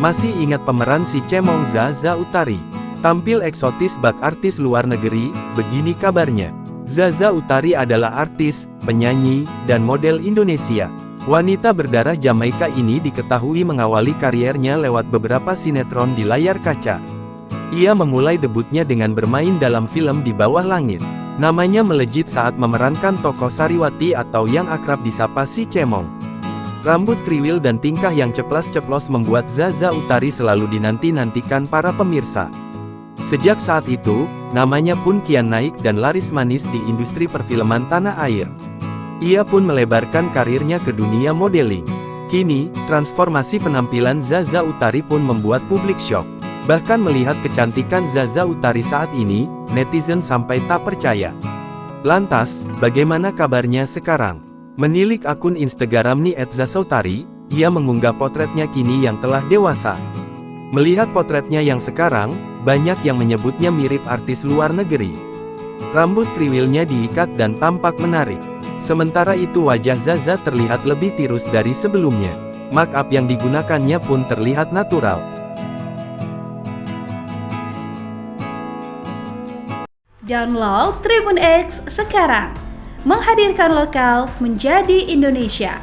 Masih ingat pemeran si cemong Zaza Utari? Tampil eksotis bak artis luar negeri, begini kabarnya. Zaza Utari adalah artis, penyanyi, dan model Indonesia. Wanita berdarah Jamaika ini diketahui mengawali kariernya lewat beberapa sinetron di layar kaca. Ia memulai debutnya dengan bermain dalam film Di Bawah Langit. Namanya melejit saat memerankan tokoh Sariwati atau yang akrab disapa si cemong. Rambut kriwil dan tingkah yang ceplas-ceplos membuat Zaza Utari selalu dinanti-nantikan para pemirsa. Sejak saat itu, namanya pun kian naik dan laris manis di industri perfilman tanah air. Ia pun melebarkan karirnya ke dunia modeling. Kini, transformasi penampilan Zaza Utari pun membuat publik syok. Bahkan melihat kecantikan Zaza Utari saat ini, netizen sampai tak percaya. Lantas, bagaimana kabarnya sekarang? Menilik akun Instagram @zazautari, ia mengunggah potretnya kini yang telah dewasa. Melihat potretnya yang sekarang, banyak yang menyebutnya mirip artis luar negeri. Rambut kriwilnya diikat dan tampak menarik. Sementara itu wajah Zaza terlihat lebih tirus dari sebelumnya. Make up yang digunakannya pun terlihat natural. Download Tribun X sekarang, menghadirkan lokal menjadi Indonesia.